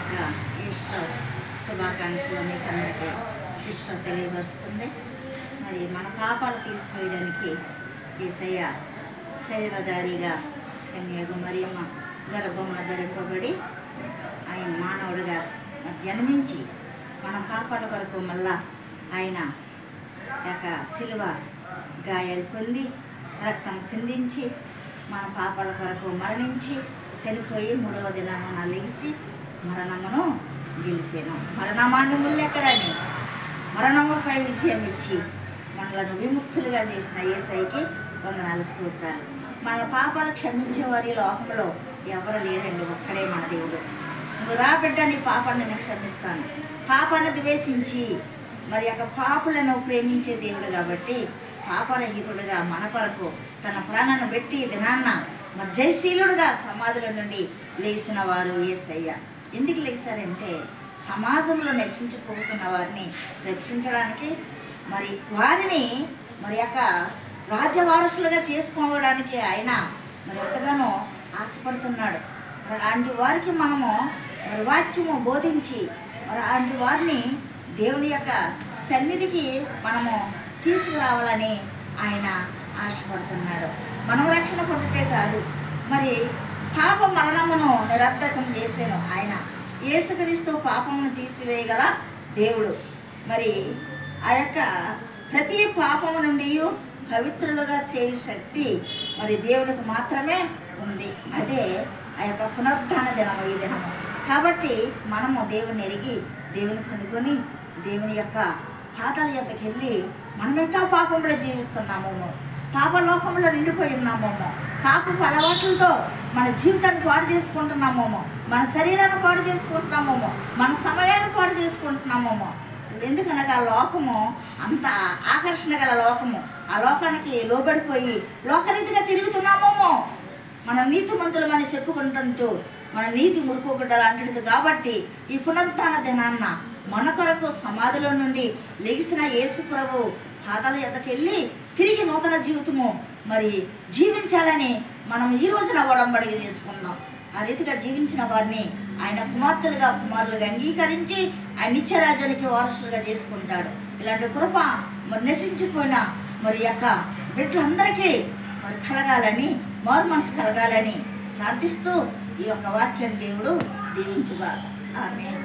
యొక్క ఈస్టర్ శుభాకాంక్షలు మీకు అందరికీ శిష్య తెలియపరుస్తుంది. మరి మన పాపాలు తీసివేయడానికి యేసయ్య శరీరధారిగా కన్యకు మరియమ్మ గర్భమున ధరింపబడి ఆయన మానవుడిగా జన్మించి మన పాపాల కొరకు మళ్ళా ఆయన యొక్క శిలువ గాయాలు పొంది రక్తం సిందించి మన పాపాల కొరకు మరణించి చనిపోయి 3వ దినమున లేచి మరణమును గెలిచాను. మరణమాన్ని ముల్లెక్కడని మరణముపై విజయం ఇచ్చి మనలను విముక్తులుగా చేసిన యేసయ్యకి వందనాలు స్తోత్రాలు. మన పాపాలు క్షమించే వారి లోకంలో ఎవరు లేరండి, ఒక్కడే మన దేవుడు. నువ్వు రా బిడ్డ, నీ పాపాన్ని నేను క్షమిస్తాను. పాపాన్ని ద్వేషించి మరి యొక్క పాపులను ప్రేమించే దేవుడు కాబట్టి పాపరహితుడుగా మన కొరకు తన ప్రాణాన్ని పెట్టి దినాన్న మరి జయశీలుడుగా సమాధుల నుండి లేచిన వారు యేసయ్య. ఎందుకు లేచారంటే సమాజంలో నశించిపోతున్న వారిని రక్షించడానికి, మరి వారిని మరి యొక్క రాజ్యవారసులుగా చేసుకోవడానికి ఆయన మరి ఎంతగానో ఆశపడుతున్నాడు. మరి అలాంటి వారికి మనము మరి వాక్యము బోధించి మరి అలాంటి వారిని దేవుని యొక్క సన్నిధికి మనము తీసుకురావాలని ఆయన ఆశపడుతున్నాడు. మనం రక్షణ పొందుటే కాదు, మరి పాప మరణమును నిరర్ధకం చేసాను ఆయన. యేసుక్రీస్తు పాపమును తీసివేయగల దేవుడు. మరి ఆ యొక్క ప్రతి పాపము నుండి పవిత్రులుగా చేయు శక్తి మరి దేవునికి మాత్రమే ఉంది. అదే ఆ యొక్క పునరుత్థాన దినము ఈ దినము. కాబట్టి మనము దేవుని ఎరిగి దేవుని కనుగొని దేవుని యొక్క పాదాల యొద్దకు వెళ్ళి మనం ఇంకా పాపంలో జీవిస్తున్నామేమో, పాపలోకంలో నిండిపోయి ఉన్నామేమో, పాపపు అలవాట్లతో మన జీవితాన్ని పాడు చేసుకుంటున్నామేమో, మన శరీరాన్ని పాడు చేసుకుంటున్నామేమో, మన సమయాన్ని పాడు చేసుకుంటున్నామేమో. ఎందుకనగా లోకము అంత ఆకర్షణ గల లోకము, ఆ లోకానికి లోబడిపోయి లోకరీతిగా తిరుగుతున్నామేమో. మన నీతిమంతులమని చెప్పుకుంటూ మన నీతి మురుకోకుండా లాంటిది. కాబట్టి ఈ పునరుత్థాన దినాన్న మన కొరకు సమాధిలో నుండి లెగిసిన యేసు ప్రభు పాదాల యొద్దకు వెళ్ళి తిరిగి నూతన జీవితము మరి జీవించాలని మనం ఈ రోజున ఒడంబడిక చేసుకుందాం. ఆ రీతిగా జీవించిన వారిని ఆయన కుమార్తెలుగా కుమారులుగా అంగీకరించి ఆయన నిత్యరాజ్యానికి వారసులుగా చేసుకుంటాడు. ఇలాంటి కృప మరి నశించిపోయిన మరి యొక్క బిడ్డలందరికీ మరి కలగాలని, మారు మనసు కలగాలని ప్రార్థిస్తూ ఈ యొక్క వాక్యాన్ని దేవుడు దీవించుగాక. ఆమేన్.